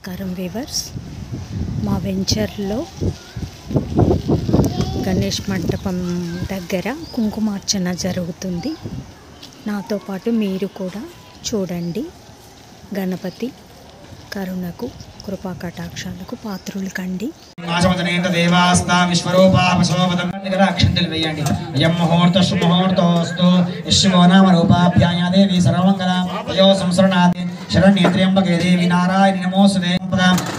నమస్కారం వీవర్స్, మా వెంచర్లో గణేష్ మంటపం దగ్గర కుంకుమార్చన జరుగుతుంది. నాతో పాటు మీరు కూడా చూడండి. గణపతి కరుణకు కృపా కటాక్షాలకు పాత్రులు కండి. అక్షంతలు వేయండి. అయం ముహూర్త శుభముహూర్తోస్తు యశ్వో నామ రూపాభ్యాయ దేవి సర్వమంగళ వయో సంసరణాది శరణ్యేత్ర్యంబకే దేవి నారాయణి నమోస్తుతే.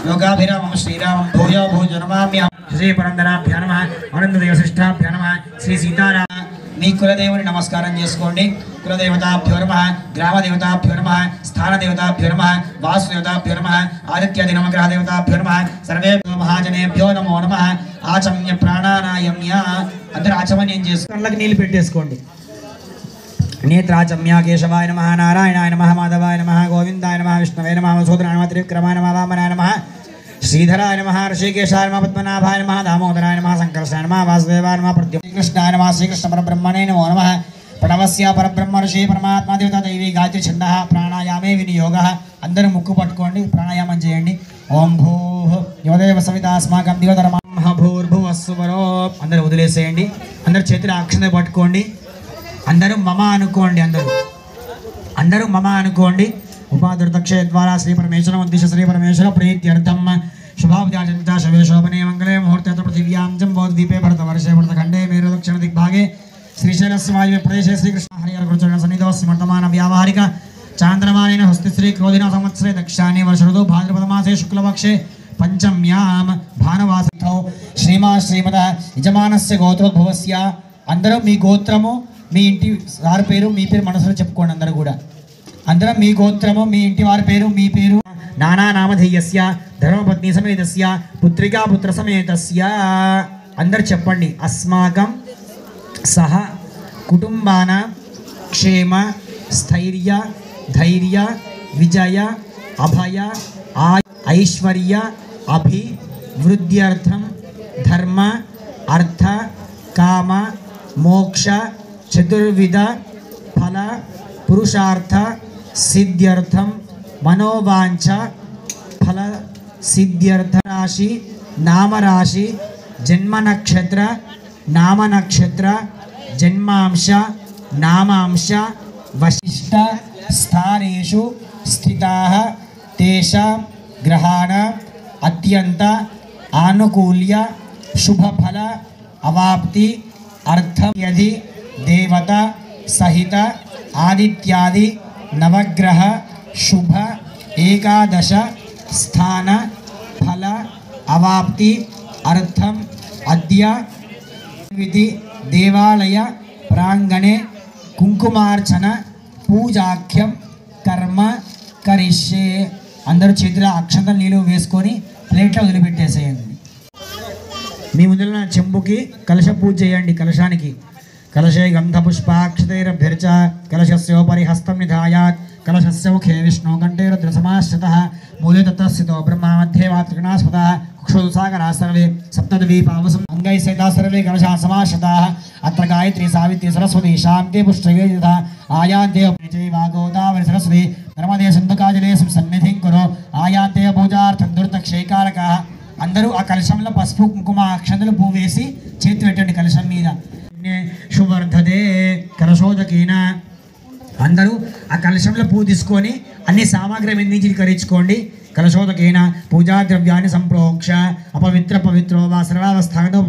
యోగాభిరామం శ్రీరామం భూయో భూజనమామ్య శ్రీ పరందరాభ్యా నమః ఆనందదేవ శ్రేష్ఠాభ్యా నమః శ్రీ సీతారామ. మీ కులదేవుని నమస్కారం చేసుకోండి. కులదేవతాభ్యో నమః, గ్రామదేవతాభ్యో నమః, స్థానదేవతాభ్యో నమః, వాసుదేవతాభ్యో నమః, ఆదిత్యాది నవగ్రహ దేవతాభ్యో నమః, సర్వేభ్యో మహాజనేభ్యో నమో నమః. ఆచమ్య ప్రాణానాయమ్య. అందరూ ఆచమన్యం చేసుకోండి. కళ్ళకి నీళ్ళు పెట్టేసుకోండి. నేత్రాచమ్య కేశవాయ నమః, నారాయణాయ నమః, మాధవాయ నమః, గోవిందాయ నమః, విష్ణవే నమః, మధుసూదనాయ నమః, త్రివిక్రమాయ నమః, వామనాయ నమః, శ్రీధరాయ నమః, ఋషికేశాయ నమః, పద్మనాభాయ నమః, దామోదరాయ నమః, సంకర్షాయ నమః, వాసుదేవాయ నమః, శ్రీకృష్ణాయ నమః, శ్రీకృష్ణ పరబ్రహ్మణే నమో నమః. ప్రణవస్య పరబ్రహ్మ ఋషి పరమాత్మ దేవత దైవీ గాయత్రి ఛందః ప్రాణాయామే వినియోగః. అందరూ ముక్కు పట్టుకోండి, ప్రాణాయామం చేయండి. ఓం భూః యోదేవ సవితాస్మాకం దివధర్మః భూర్భువస్సువరో. అందరూ వదిలేసేయండి. అందరూ చేతులు అక్షంతలు పట్టుకోండి. అందరూ మమ అనుకోండి. అందరూ మమ అనుకోండి. ఉపాధృతక్షయ ద్వారా శ్రీ పరమేశ్వర ఉద్దేశ శ్రీ పరమేశ్వర ప్రీత్యర్థం శుభాభ్యాచంత శవే శోభనే మంగళే ముహూర్తే పృథివ్యాం జంబోద్వీపే భరతవర్షే భరతఖండే మేరు దక్షిణ దిగ్భాగే శ్రీశైలస్య వాయువ్య ప్రదేశే శ్రీకృష్ణ హరిహర గురుచరణ సన్నిధోస్మి వర్తమాన వ్యావహారిక చాంద్రమానేన హస్తిశ్రీ క్రోధిన సంవత్సరే దక్షాణి వర్ష ఋతు భాద్రపదమాసే శుక్లపక్షే పంచమ్యాం భానువాసో శ్రీమద యజమానస్య గోత్రోద్భవస్య. అందరూ మీ గోత్రము, మీ ఇంటి వారి పేరు, మీ పేరు మనసులో చెప్పుకోండి. అందరూ కూడా అందరం మీ గోత్రము, మీ ఇంటి వారి పేరు, మీ పేరు. నానానామధేయస్య ధర్మపత్ని సమేతస్య పుత్రికా పుత్ర సమేతస్య. అందరు చెప్పండి. అస్మాకం సహ కుటుంబాన క్షేమ స్థైర్య ధైర్య విజయ అభయ ఐశ్వర్య అభివృద్ధ్యర్థం ధర్మ అర్థ కామ మోక్ష చతుర్విధ ఫల పురుషార్థ సిద్ధ్యర్థం మనోవాంఛ ఫల సిద్ధ్యర్థ రాశి నామరాశి జన్మ నక్షత్ర నామ నక్షత్ర జన్మాంశ నామాంశ వశిష్ట స్థానేషు స్థితాః తేషాం గ్రహాణ అత్యంత ఆనుకూల్య శుభఫల అవాప్తి అర్థం యది దేవత సహిత ఆదిత్యాది నవగ్రహ శుభ ఏకాదశ స్థాన ఫల అవాప్తి అర్థం అద్య విధి దేవాలయ ప్రాంగణే కుంకుమార్చన పూజాఖ్యం కర్మ కరిష్యే. అందరూ చేతిలో అక్షంతలు నీళ్ళు వేసుకొని ప్లేట్లో వదిలిపెట్టేసేయండి. మీ ముందున్న చెంబుకి కలశ పూజ చేయండి. కలశానికి కలశే గంధపుష్పాక్షతైరభ్యర్చ కలశస్యోపరి హస్తం నిధాయాత్ కలశస్య ముఖే విష్ణు కంఠే రుద్రసమాశ్రితః మూలే తత్ర స్థితో బ్రహ్మ మధ్యే వాత్రికణాస్పదః కుక్షుసాగరాः సర్వే సప్తద్వీపావసం అంగైः సహితాः సర్వే కలశాः సమాశ్రితాः అత్ర గాయత్రీ సావిత్రీ సరస్వతీ శాంతే పుష్టిగే తథా ఆయాంతే చైవ గోదావరి సరస్వతీ నర్మదే సింధుకాజలే సన్నిధిం కురు ఆయాంతే పూజార్థం దుర్దక్షైకారకాः. అందరూ ఆ కలశంలో పసుపు కుంకుమ అక్షంతలు పువ్వు వేసి చేతి పెట్టండి కలశం మీద. శుభర్ధదే కలశోదకీన. అందరూ ఆ కలశంలో పువ్వు తీసుకొని అన్ని సామాగ్రి వినియోగించుకోండి. కలశోదకేన పూజా ద్రవ్యాన్ని సంప్రోక్ష అపవిత్ర పవిత్రో వా సర్వావస్థానో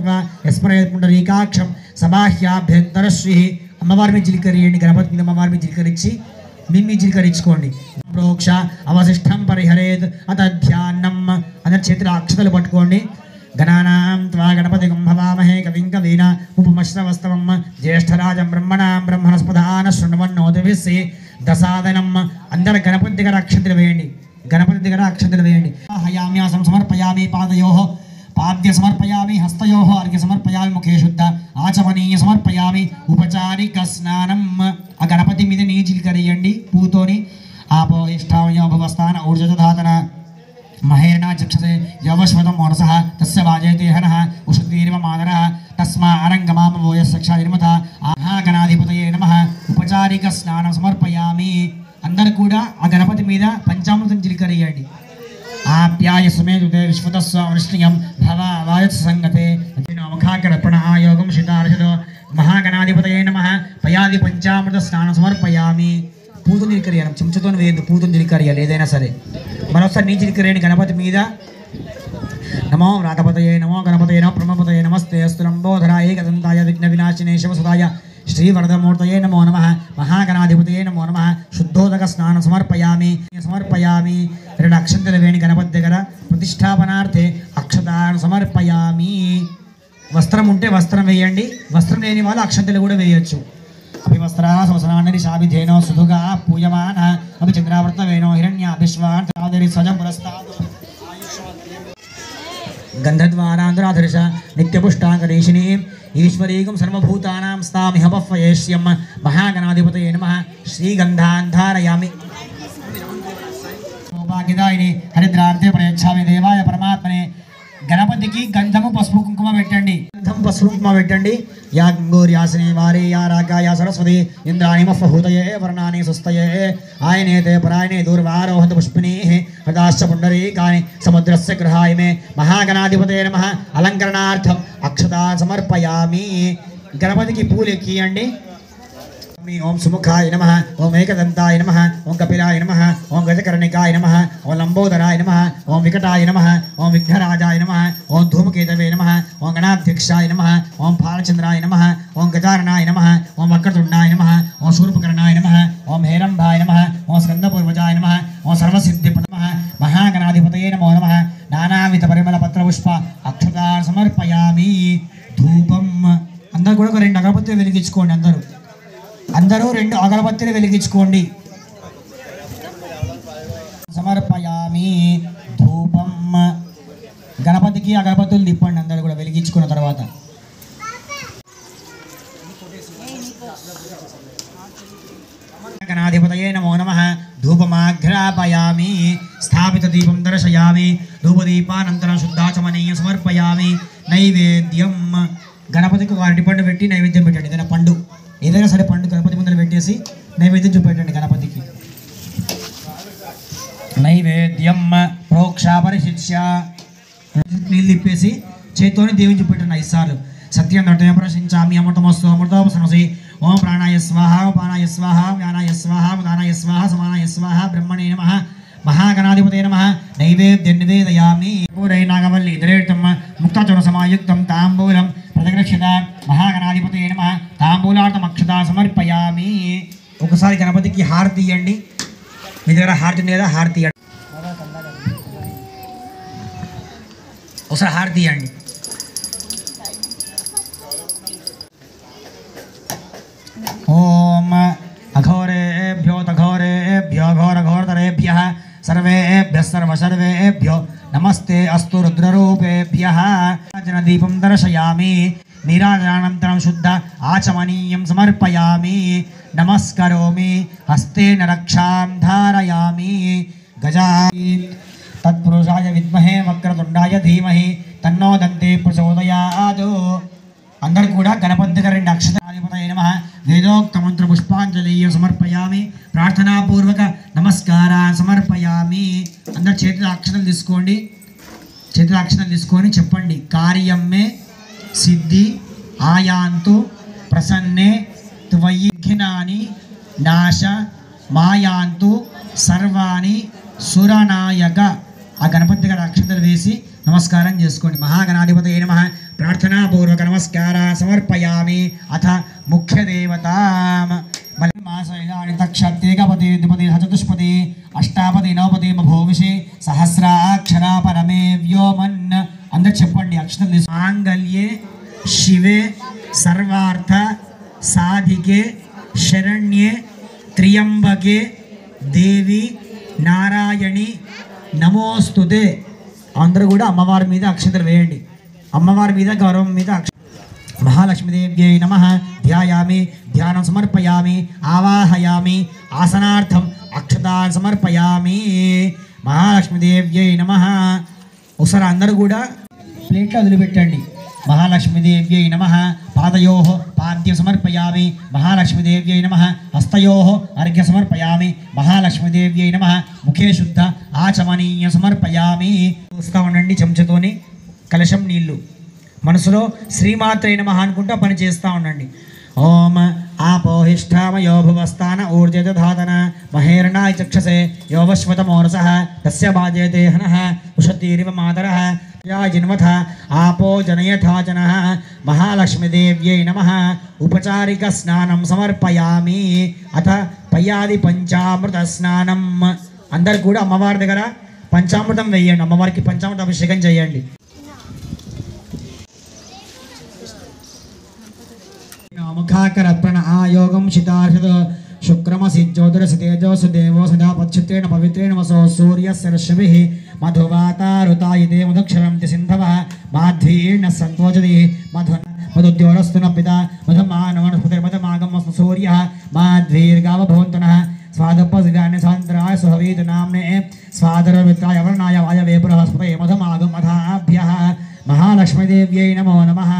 యస్మరేత్పుండరీకాక్షం సబాహ్యాభ్యంతర శ్రీ. అమ్మవారి మీద జిలికరియండి. గణపతి మీద అమ్మవారి మీద జిలికరించి మీ జిలికరించుకోండి. ప్రోక్ష అవశిష్టం పరిహరేద్ అతధ్యాన్నం. అందరి చేతిలో అక్షతలు పట్టుకోండి. గణానాం త్వా గణపతిగం భవామహే కవిం కవీనా ఉపమశ్రవస్తవం జ్యేష్ఠరాజం బ్రహ్మణాం బ్రహ్మణస్పదాన శృణ్వన్నోతిభిస్సి దసాదనం. అందరు గణపతి దగ్గర అక్షతలు వేయండి. గణపతి దగ్గర అక్షతలు వేయండి. హయామ్యాసం సమర్పయామి పాదయోః పాద్య సమర్పయామి హస్తయోః అర్ఘ్య సమర్పయామి ముఖే శుద్ధ ఆచమనీయ సమర్పయామి ఉపచారిక స్నానం. ఆ గణపతి మీద నీజిల్కరేయండి పూతోని. ఆపో ఇష్టామయో భవస్థాన ఊర్జధాతన మహేర్ణ చక్షసే యవశ్వతం మనసః తస్య వాజయతే హనః ఉషుద్ధీర్వ మాదరః తస్మా అరంగమామ వోయస్సక్షాదిర్మత ఆహాగణాధిపతయే నమః. ఉపచారిక స్నానం సమర్పయామి. అందరూ కూడా ఆ గణపతి మీద పంచామృతం చిలికరేయండి. आप्याय समेते विश्वतस्व अनुष्ठियं भवा वायस संगते मुखाकर्पण आयोगं शितार्षद महागणाधिपतये नमः पयादि पंचामृत स्नान समर्पयामि పూత నిలికరియాలి చెంచుతో వేయద్దు పూత నిలికరియాలి ఏదైనా సరే మరోసారి నీ చిలికరేని గణపతి మీద నమో వ్రాతపతయే నమో గణపతయే నమో బ్రహ్మపతయే నమస్తే అస్తు లంబోధరాయ ఏకదంతాయ విఘ్న వినాశినే శివసుదాయ శ్రీవరదమూర్తయే నమో నమః మహాగణాధిపతయే నమో నమః శుద్ధోదక స్నాన సమర్పయామి రెండు అక్షంతల వేణి గణపతి దగ్గర ప్రతిష్టాపనార్థే అక్షతాన్ని సమర్పయామి వస్త్రం ఉంటే వస్త్రం వేయండి వస్త్రం లేని వాళ్ళు అక్షంతలు కూడా వేయొచ్చు అభివస్త్రా సమసనాన్ని శాభిధేనో సుధుగా పూయమాన అభి చంద్రావర్తవేనో హిరణ్యాభిశ్వాంతరాదరి స్వజం పురస్తాదు గంధద్వారాంధ్రాధర్ష నిత్యపుష్టాంగరీషిణీ ఈశ్వరీకం సర్వభూతానాం స్థామిహ పఫ్వయేష్యం మహాగణాధిపతయే నమః శ్రీగంధాంధారయామి సౌభాగ్యదాయిని హరిద్రార్థే ప్రయచ్ఛామి దేవాయ పరమాత్మనే గణపతికి గంధము పసుపు కుంకుమ పెట్టండి గంధం పసుపు కుంకుమ పెట్టండి యా గంగోర్యాసనే వారే యా రాగా యా సరస్వతి ఇంద్రాణి మఫ్ఫహూతయే వర్ణాని సుస్తయే ఆయనేతే పరాయణే దూర్వారోహత పుష్పినీ హృదాశ్చ పుండరీకాని సముద్రస్య గృహాయ మే మహాగణాధిపతయే నమః అలంకరణార్థం అక్షతా సమర్పయామి గణపతికి పూలు ఎక్కియండి ओम सुमुखाय नमः ओम एकदंताय नमः ओम कपिलाय नमः ओम गजकर्णिकाय नमः ओम लंबोदराय नमः ओम विकटाय नमः ओम विघ्नराजाय नमः ओम धूमकेतवे नमः ओम गणाध्यक्षाय नमः ओम फालचंद्राय नमः ओम गजाननाय नमः ओम वक्रतुंडाय नमः ओम शूर्पकर्णाय नमः ओम हेरंभाय नमः ओम स्कंदपूर्वजाय नमः ओम सर्वसिद्धिपते नमः महागणाधिपतये नमो नमः नानाविध परिमल पत्रपुष्प अक्षता समर्पयामि धूपम अंदर కూడా రెండు అగరబత్తులు వెలిగించుకోండి అందరూ రెండు అగరబత్తులు వెలిగించుకోండి సమర్పయామి ధూపం గణపతికి అగరబత్తులు తిప్పండి అందరూ కూడా వెలిగించుకున్న తర్వాత గణాధిపతయే నమో నమః ధూపమాఘ్రాపయామి స్థాపిత దీపం దర్శయామి ధూపదీపానంతరం శుద్ధాచమనీయం సమర్పయామి నైవేద్యం గణపతికి ఒక అరటిపండు పెట్టి నైవేద్యం పెట్టండి ఏదైనా పండు ఏదైనా సరే పండు గణపతి ముందర పెట్టేసి నైవేద్యం చూపెట్టండి గణపతికి నైవేద్యం ప్రోక్షాపరిశిష్య నీళ్ళు తిప్పేసి చేతితోనే దేవుని చూపెట్టండి 5 సార్లు సత్యం దొడ్డ ప్రశంసామి అమృతమస్తు అమృతోపసనసి ఓం ప్రాణాయ స్వాహ పానాయ స్వాహ వ్యానాయ స్వాహ ఉదానాయ స్వాహ సమానాయ స్వాహ బ్రహ్మణే నమః మహాగణాధిపతయే నమః నైవేద్యం నివేదయామి పూరై నాగవల్లి ద్రేటం ముక్తచూర సమాయుక్తం తాంబూలం ప్రదక్షిణ మహాగణాధిపతయే నమః తాంబూలార్థం అక్షతా సమర్పయామి ఒకసారి గణపతికి హారతి ఇవ్వండి మీ దగ్గర హారతి లేదా హారతి ఇవ్వండి ఒకసారి హారతి ఇవ్వండి ఓం అఘోరేభ్యో తఘోరేభ్యో ఘోరఘోరతరేభ్యః सर्वेभ्यः सर्वसर्वेभ्यो नमस्ते अस्तु रुद्ररूपेभ्यः जनदीपं दर्शयामि नीराजनानन्तरं शुद्ध आचमनीयं समर्पयामि नमस्करोमि हस्तेन रक्षां धारयामि गजाय तत्पुरुषाय विद्महे वक्रतुण्डाय धीमहि तन्नो दन्ते प्रचोदयात् अंदर कूड़ा गणपति దగ్గర రెండు అక్షతాధిపతయే నమః వేదోక్త మంత్ర పుష్పాంజలియం సమర్పయామి ప్రార్థనాపూర్వక నమస్కారాన్ని సమర్పయామి అందరు చేతుల అక్షతలు తీసుకొని చెప్పండి కార్యం మే సిద్ధి ఆయాంతు ప్రసన్నే త్వయిఘ్నాని నాశ మాయాంతు సర్వాణి సురనాయక ఆ గణపతి దగ్గర అక్షతలు వేసి నమస్కారం చేసుకోండి మహాగణాధిపతయే నమః प्रार्थनापूर्वक नमस्कार समर्पयामि अथ मुख्य देवताम मासैलानि तक्षत्येकपति द्विपति चतुष्पति अष्टापति नवपति बभूविषि सहस्राक्षरा परमे व्योमन् अंदर చెప్పండి అక్షరాలు మాంగళ్యే శివే సర్వార్థ సాధికే శరణ్యే త్ర్యంబకే దేవి నారాయణి నమోస్తుతే అందరూ కూడా అమ్మవారి మీద అక్షతలు వేయండి అమ్మవారి మీద గౌరవం మీద महालक्ष्मीदेव्यै नमः ध्यायामि ध्यानं समर्पयामि आवाहयामि आसनार्थम अक्षतान् समर्पयामि महालक्ष्मीदेव्यै नमः ఒకసారి అందరూ కూడా ప్లేట్లో వదిలిపెట్టండి महालक्ष्मीदेव्यै नमः पादयोः पाद पाद्यं समर्पयामि महालक्ष्मीदेव्यै नमः हस्तयोः अर्घ्यं समर्पयामि महालक्ष्मीदेव्यै नमः मुखे शुद्ध आचमनीय समर्पयामि చూస్తా ఉండండి చెంచతోని కలశం నీళ్లు మనసులో శ్రీమాత్రే నమః అనుకుంటా పని చేస్తూ ఉండండి ఓం ఆపోహిష్ఠామయో భువస్థాన ఊర్జదధాతన మహేర్ణాయ చక్షసే యోవశ్వతమోరసః తస్య బాజేతే హనః ఉషతీరివ మాతరః जिन्वथ आपो जनयथा जनः महालक्ष्मीदेव्यै नमः उपचारिक स्नानं समर्पयामि अथ पय्यादि पंचामृत स्नानं अंदर కూడా అమ్మవారి దగ్గర పంచామృతం వేయండి అమ్మవారికి పంచామృత అభిషేకం చేయండి मुखाकर प्रण आयोगम शितार्षद शुक्रमसि ज्योतिरसि तेजोसि देवो सदा पच्युत्रेण पवित्रेण वसो सूर्यस्य रश्मिः मधुवातारुतायिते मधुक्षरन्ति सिन्धवः माध्वीर्न सन्तोषति मधुद्योरस्तु न पिता मधुमानवनस्पतिर्मधुमागमस्तु सूर्यः माध्वीर्गावो भवन्तुनः स्वादपसिदान्य सान्द्राय सुहवीतु नाम्ने स्वादरवित्राय वर्णाय वायवे बृहस्पतये मधुमागमथाभ्यः महालक्ष्मीदेव्यै नमो नमः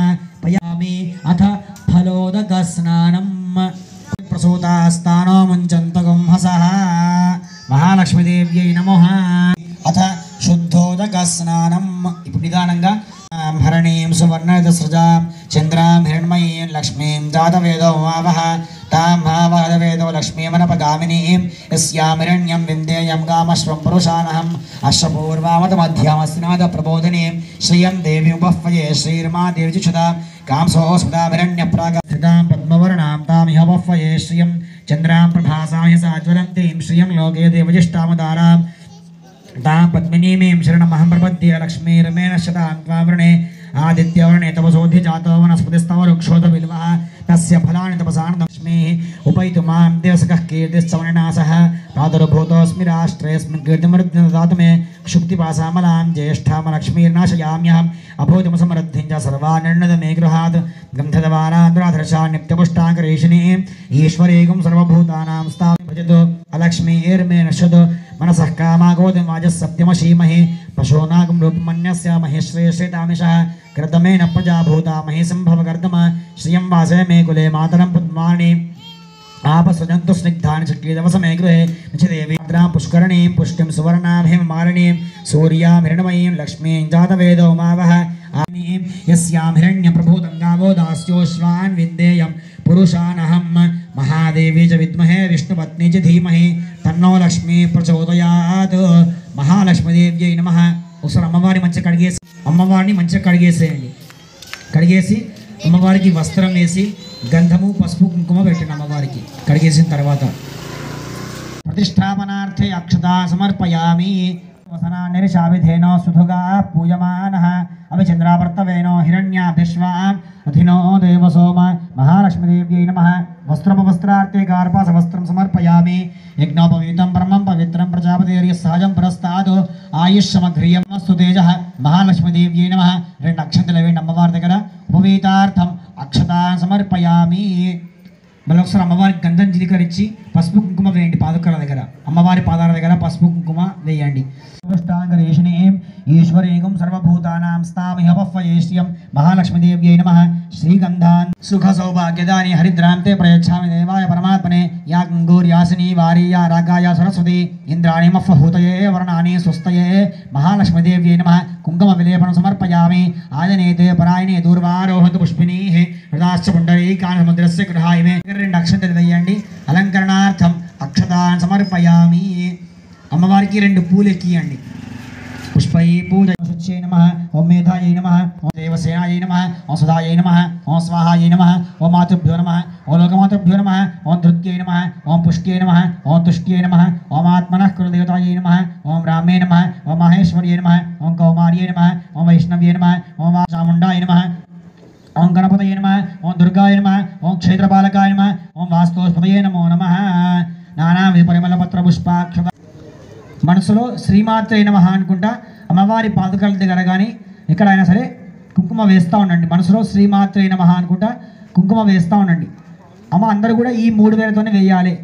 पयामि अथ फलोदक स्नानं प्रसूतास्तानो मुञ्चन्तगं हसः महालक्ष्मीदेव्यै नमः अथ शुद्धोदक स्नानं ఇప్పుడు నిదానంగా హరణీం సువర్ణదస్రజాం చంద్రాం హిరణ్మయీం లక్ష్మీం జాతవేదో వావః तां भाववेदो लक्ष्मीमनपगामिनीं यस्यां हिरण्यं विन्देयं कामश्वं पुरुषानहम् अश्वपूर्वामतमध्यामस्नाद प्रबोधिनीं श्रियं देवीं बह्वये श्रीर्मा देवी चुषदां कांसो स्मृतां हिरण्यप्रागस्थितां पद्मवर्णां तामिह बह्वये श्रियं चन्द्रां प्रभासां ह्यसाज्वलन्तीं श्रियं लोके देवजिष्टामदारां तां पद्मिनीमीं शरणमहं प्रपद्ये लक्ष्मीर्मेण शतां त्वावृणे आदित्यवर्णे तपसोऽधि जातो वनस्पतिस्तव वृक्षोदबिल्वः तस्य फलानि तपसान् लक्ष्मीः उपैतु मां देवसखः कीर्तिश्चवनिनाशः प्रादुर्भूतोऽस्मि राष्ट्रेऽस्मिन् कीर्तिमृद्धिं ददातु मे क्षुप्तिपासामलां ज्येष्ठामलक्ष्मीर्नाशयाम्यहम् अभूतमसमृद्धिं च सर्वानिर्णद मे गृहात् गन्धद्वारान्द्राधर्षा नित्यपुष्टाङ्करेषिणीं ईश्वरीगुं सर्वभूतानां स्थापि भजतु अलक्ष्मीर्मे नश्यतु मनसः कामागोदं वाजः पशूनागं रूपमन्यस्य महेश्वेश्वेतामिषः कृतमेन प्रजाभूता महे संभवकर्तम श्रियं वासे मे कुले मातरं पद्मानि आपस्वजन्तु स्निग्धानि चक्रीदवसमे गृहे निचिदेवी भद्रां पुष्करणीं पुष्टिं सुवर्णां हेममालिनीं सूर्यां हिरण्मयीं लक्ष्मीं जातवेदो मावः आनीं यस्यां हिरण्यप्रभूतं गावो दास्योश्वान् विन्देयं पुरुषानहं महादेवी च विद्महे विष्णुपत्नी च धीमहि तन्नो लक्ष्मी प्रचोदयात् महालक्ष्मीदेव्यै नमः ఒకసారి అమ్మవారిని మంచిగా కడిగేసేయండి కడిగేసి అమ్మవారికి వస్త్రం వేసి గంధము పసుపు కుంకుమ పెట్టండి అమ్మవారికి కడిగేసిన తర్వాత प्रतिष्ठापनार्थे अक्षता समर्पयामि वसनानिर्शाविधेनो सुधुगा पूयमानः अभिचन्द्रावर्तवेनो हिरण्याभिश्वाम् अथिनो देवसोम महालक्ष्मीदेव्यै नमः वस्त्रपवस्त्रार्थे कार्पासवस्त्रं समर्पयामि यज्ञोपवीतं ब्रह्मं पवित्रं प्रजापतिर्यस्सहजं पुरस्तात् आयुष्यमघ्रियं वस्तु तेजः महालक्ष्मीदेव्यै नमः రెండు అక్షంతలు వేయండి అమ్మవారి దగ్గర ఉపవీతార్థం అక్షతాన్ సమర్పయామి మళ్ళీ ఒకసారి అమ్మవారికి గంధం జీలకరించి పసుపు కుంకుమ వేయండి పాదకాల దగ్గర అమ్మవారి పాదాల దగ్గర పసుపు కుంకుమ వేయండి ष्टांगरेषिणीं ईश्वरीगुं सर्वभूतानां स्थामिह बह्वये श्रियं महालक्ष्मीदेव्यै नमः श्रीगन्धान् सुखसौभाग्यदानि हरिद्रां ते प्रयच्छामि देवाय परमात्मने या गङ्गूर्यासिनी वारी या रागाया सरस्वती इन्द्राणि मह्वहूतये वर्णानि स्वस्तये महालक्ष्मीदेव्यै नमः कुङ्कुमविलेपनं समर्पयामि आजनेते परायणे दूर्वारोहतु पुष्पिनीः हृदाश्च पुण्डरीकान् समुद्रस्य गृहाय मे రెండు అక్షంతలు వేయండి అలంకరణార్థం అక్షతాన్ సమర్పయామి అమ్మవారికి రెండు పూలు ఎక్కియండి पुष्पै पूजय नमः ओं मेधायै नमः ओं देवसेनायै नमः ओं सदायै नमः ओं स्वाहायै नमः ओं मातृभ्यो नमः ओं लोकमातृभ्यो नमः ओं धृत्यै नमः ओं पुष्ट्यै नमः ओं तुष्ट्यै नमः ओं आत्मनः कुलदेवतायै नमः ओं रामे नमः ओं माहेश्वर्यै नमः ओं कौमार्यै नमः ओं वैष्णव्यै नमः ओं चामुण्डायै नमः ओं गणपतये नमः ओं दुर्गाय नमः ओं क्षेत्रपालकाय नमः ओं वास्तुस्पतये नमो नमः नानाविध परिमलपत्र पुष्पाक्षत మనసులో శ్రీమాత్రే నమః అనుకుంటా అమ్మవారి పాదకాల దగ్గర కానీ ఎక్కడైనా సరే కుంకుమ వేస్తూ ఉండండి మనసులో శ్రీమాత్రే నమః అనుకుంటా కుంకుమ వేస్తూ ఉండండి అమ్మ అందరూ కూడా ఈ 3000తోనే వేయాలి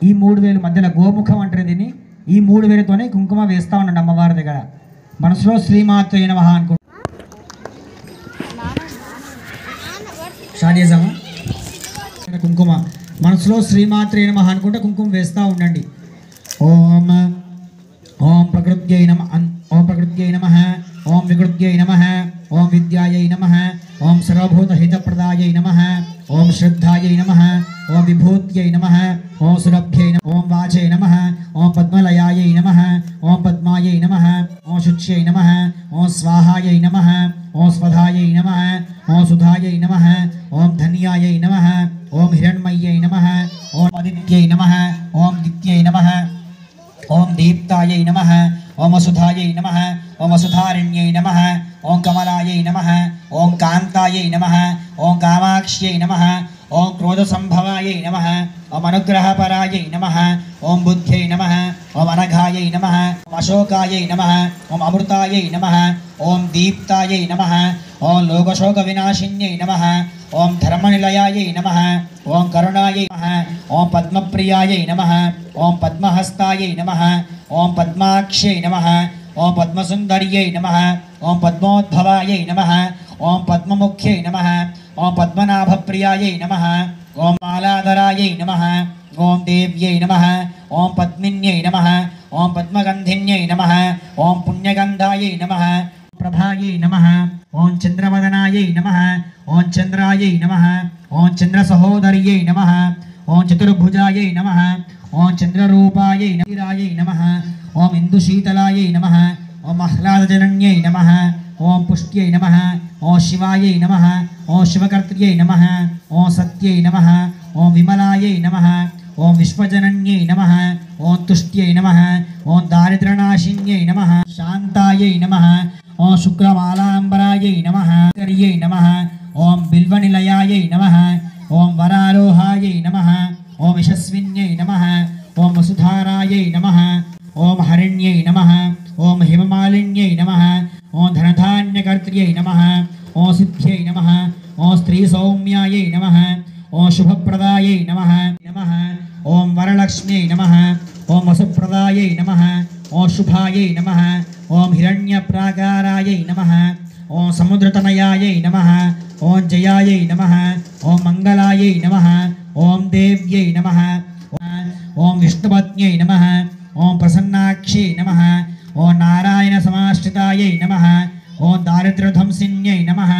ఈ 3000 మధ్యలో గోముఖం అంటారు దీన్ని ఈ 3000తోనే కుంకుమ వేస్తూ ఉండండి అమ్మవారి దగ్గర మనసులో శ్రీమాత్రే నమః అనుకుంటా స్టార్ట్ చేద్దామా కుంకుమ మనసులో శ్రీమాత్రే నమః అనుకుంటే కుంకుమ వేస్తూ ఉండండి. ఓం ఓం ప్రకృత్యై నమః, ఓం ప్రకృత్యై నమః, ఓం వికృత్యై నమః, ఓం విద్యాయై నమః, ఓం సర్వభూతహితప్రదాయై నమః, ఓం శ్రద్ధాయై నమః, ఓం విభూత్యై నమః, ఓం సురభ్యై నమః, ఓం వాచై నమః, ఓం పద్మలయాయై నమః, ఓం పద్మాయై నమః, ఓం శుచ్యై నమః, ఓం స్వాహాయై నమః, ఓం స్వధాయై నమః, ఓం సుధాయై నమః, ఓం ధన్యాయై నమః, ఓం హిరణ్మయ్యై నమః, ఓం ఆదిత్యై నమః, ఓం దిత్యై నమః, ఓం దీప్తాయై నమః, ఓం వసుధాయై నమః, ఓం వసుధారణ్యై నమః, ఓం కమలాయై నమః, ఓం కాంతాయై నమః, ఓం కామాక్ష్యై నమః, ఓం క్రోధసంభవాయై నమః, ఓం అనుగ్రహపరాయై నమః, ఓం బుద్ధ్యై నమః, ఓం అనఘాయై నమః, ఓం అశోకాయై నమః, ఓం అమృతాయై నమః, ఓం దీప్తాయై నమః, ఓం లోకశోక వినాశిన్యై నమః, ఓం ధర్మనిలయాయై నమః, ఓం కరుణాయై నమః, ఓం పద్మప్రియాయై నమః, ఓం పద్మహస్తాయై నమః, ఓం పద్మాక్షై నమః, ఓం పద్మసుందర్యై నమః, ఓం పద్మోద్భవాయై నమః, ఓం పద్మముఖ్యై నమః, ఓం పద్మనాభప్రియాయై నమః, ఓం మాలాధరాయై నమః, ఓం దేవ్యై నమః, ఓం పద్మిన్యై నమః, ఓం పద్మగంధిన్యై నమః, ఓం పుణ్యగంధాయై నమః, ప్రభాయై నమః, ఓం చంద్రవదనాయై నమః, ఓం చంద్రాయై నమః, ఓం చంద్రసహోదర్యై నమః, ఓం చతుర్భుజాయై నమః, ఓం చంద్రరూపాయై నమః, ఓం ఇందుశీతలాయై నమః, ఓం ఆహ్లాదజనన్యై నమః, ఓం పుష్ట్యై నమః, ఓం శివాయై నమః, ఓం శివకర్త్ర్యై నమః, ఓం సత్యై నమః, ఓం విమలాయై నమః, ఓం విశ్వజనన్యై నమః, ఓం తుష్ట్యై నమః, ఓం దారిద్ర్యనాశిన్యై నమః, శాంతాయై నమః, ఓం శుక్రమాలాంబరాయై నమః, కర్యై నమః, ఓం బిల్వనిలయాయై నమః, ఓం వరారోహాయై నమః, ఓం యశస్విన్యై నమః, ఓం వసుధారాయై నమః, ఓం హరిణ్యై నమః, ఓం హిమమాలిన్యై నమః, ఓం ధనధాన్యకర్త్ర్యై నమః, ఓం సిద్ధ్యై నమః, ఓం స్త్రీ సౌమ్యాయై నమః, ఓం శుభప్రదాయై నమః, ఓం వరలక్ష్మ్యై నమః, ఓం వసుప్రదాయై నమః, ఓం శుభాయై నమః, ఓం హిరణ్యప్రాకారాయై నమః, ఓం సముద్రతనయాయై నమః, ఓం జయాయై నమః, ఓం మంగళాయై నమః, ఓం దేవ్యై నమః, ఓం విష్ణుపత్న్యై నమః, ఓం ప్రసన్నాక్షై నమః, ఓం నారాయణ సమాశ్రితాయై నమః, ఓం దారిద్ర్యధ్వంసిన్యై నమః,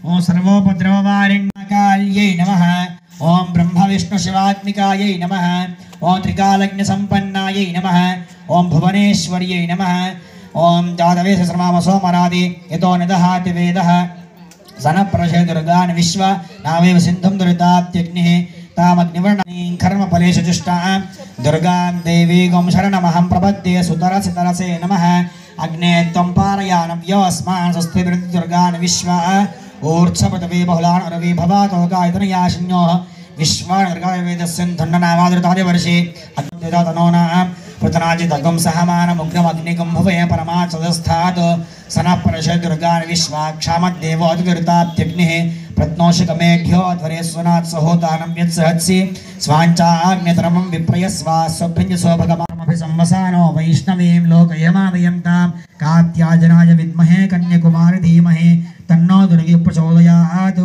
ఓం సర్వోపద్రవవారిణ్యకాల్యై నమః, ఓం బ్రహ్మ విష్ణు శివాత్మికాయై నమః, ఓం త్రికాలజ్ఞ సంపన్నాయై నమః, ఓం భువనేశ్వర్యై నమః, ఓం జాతవేశ శ్రమామసోమరాది యతో నిదహాతి వేదః సనప్రశే దుర్గాన్ విశ్వ నావేవ సింధుం దురితాత్యగ్నిః తామగ్నివర్ణీం కర్మఫలేషు చుష్టాం దుర్గాం దేవీగం శరణమహం ప్రపద్యే సుతరసి తరసే నమః అగ్నే త్వం పారయానవ్యోస్మాన్ స్వస్తి దుర్గాన్ విశ్వ ఊర్ధ్వపదవే బహుళాన్ రవి భవాతో గాయతనయాశిన్యో విశ్వానర్గాయ వేదస్యంధన్ననామాదృతాది వర్షే అగ్నిదాతనోనాం పృతనాజితగం సహమానముగ్రమగ్నిగం భువే పరమాత్సదస్థాత్ సనఃపరశ దుర్గాన్ విశ్వాక్షామద్దేవోద్గృతాత్యగ్నిః ప్రత్నోషకమేఢ్యో ధ్వరేశ్వనాత్ సహోతానం యత్సహత్సి స్వాంచాగ్నితరమం విప్రయస్వా స్వభ్యంజసోభగమామభి సంవసానో వైష్ణవీం లోకయమావయం తాం కాత్యాజనాయ విద్మహే కన్యకుమారి ధీమహి తన్నో దుర్గి ప్రచోదయాత్.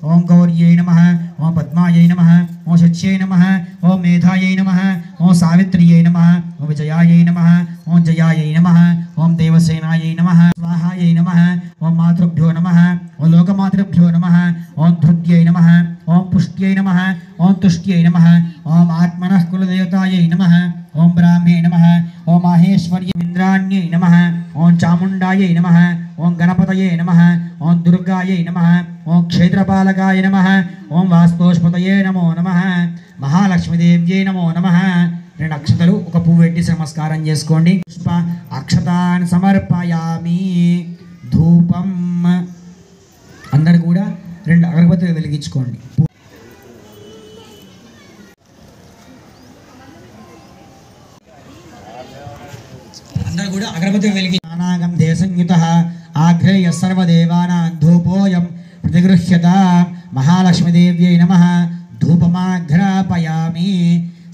ఓం గౌర్యై నమః, ఓం పద్మాయై నమః, ఓం శచ్యై నమః, ఓం మేధాయై నమః, ఓం సావిత్ర్యై నమః, ఓం విజయాయై నమః, ఓం జయాయై నమః, ఓం దేవసేనాయై నమః, స్వాహాయై నమః, ఓం మాతృభ్యో నమః, ఓం లోకమాతృభ్యో నమః, ఓం ధృత్యై నమః, ఓం పుష్ట్యై నమః, ఓం తుష్ట్యై నమః, ఓం ఆత్మనః కులదేవతాయై నమః, ఓం బ్రాహ్మ్యై నమః, ఓం మాహేశ్వర్య ఇంద్రాణ్యై నమః, ఓం చాముండాయై నమః, ఓం గణపతయే నమః, ఓం దుర్గాయై నమః, ఓం క్షేత్రపాలకాయ నమః, ఓం వాస్తోష్పతయే నమో నమః, మహాలక్ష్మీదేవ్యై నమో నమః. 2 అక్షతలు ఒక పువ్వు పెట్టి నమస్కారం చేసుకోండి. పుష్ప అక్షతాన్ సమర్పయామి. ధూపం అందరు కూడా 2 అగరబత్తులు వెలిగించుకోండి. అందరు కూడా అగరబత్తులు వెలిగి నానాగం దేశంయుత ఆగ్రేయ సర్వదేవానాం ధూపోయం ప్రతిగృహ్యత. మహాలక్ష్మీదేవ్యై నమః. ధూపమాఘ్రాపయామి.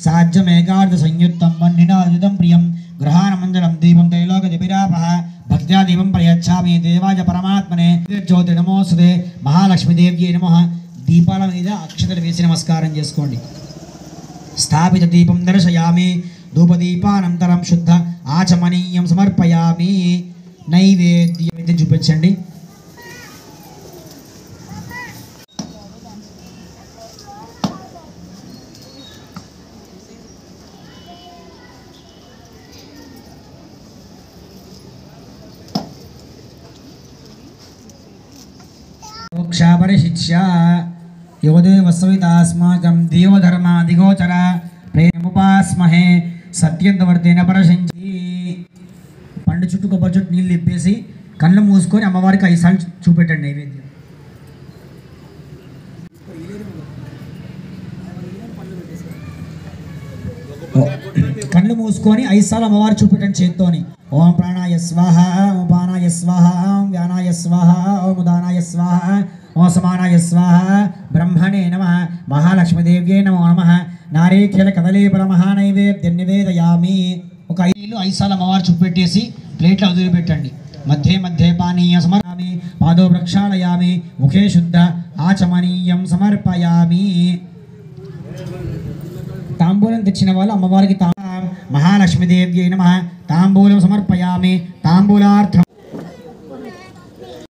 సాజ్యమేకార్ధ సంయుక్తం వన్నినాయుధం ప్రియం గృహానమంజలం దీపం తైలోక దిపిరాపః భక్త్యా దీపం ప్రయచ్ఛామి దేవాయ పరమాత్మనే జ్యోతి నమోస్తుతే. మహాలక్ష్మీదేవ్యై నమః. దీపాల మీద అక్షతలు వేసి నమస్కారం చేసుకోండి. స్థాపిత దీపం దర్శయామి, ధూపదీపానంతరం శుద్ధ ఆచమనీయం సమర్పయామి. నైవేద్యం అయితే చూపించండి. మోక్షాపరిశిష్య యోదేవ సవితాస్మాకం దేవధర్మాదిగోచర ప్రేముపాస్మహే సత్యంతవర్తేన పరశంచి. పండు చుట్టూ కొబ్బరి చుట్టూ నీళ్ళు తిప్పేసి కళ్ళు మూసుకొని అమ్మవారికి 5 సార్లు చూపెట్టండి నైవేద్యం. కళ్ళు మూసుకొని 5 సార్లు అమ్మవారు చూపెట్టండి చేత్తోని. ఓం ప్రాణాయ స్వాహ, ఓం పానాయ స్వాహ, ఓం వ్యానాయ స్వాహ, ఓం ఉదానాయ స్వాహ, ఓం సమానాయ స్వాహ. బ్రహ్మణే నమః, మహాలక్ష్మీదేవ్యే నమో నమః. నారీఖ్యల కదలీపల మహానైవేద్యం నివేదయామి. ఒక 5 సార్లు అమ్మవారు చూపెట్టేసి ప్లేట్లో వదిలిపెట్టండి. మధ్య మధ్య పానీయం సమర్పయామి, పాదో ప్రక్షాళయామి, ముఖే శుద్ధ ఆచమనీయం సమర్పయామి. తాంబూలం తెచ్చిన వాళ్ళు అమ్మవారికి మహాలక్ష్మీదేవ్యై నమః తాంబూలం సమర్పయామి. తాంబూలార్థం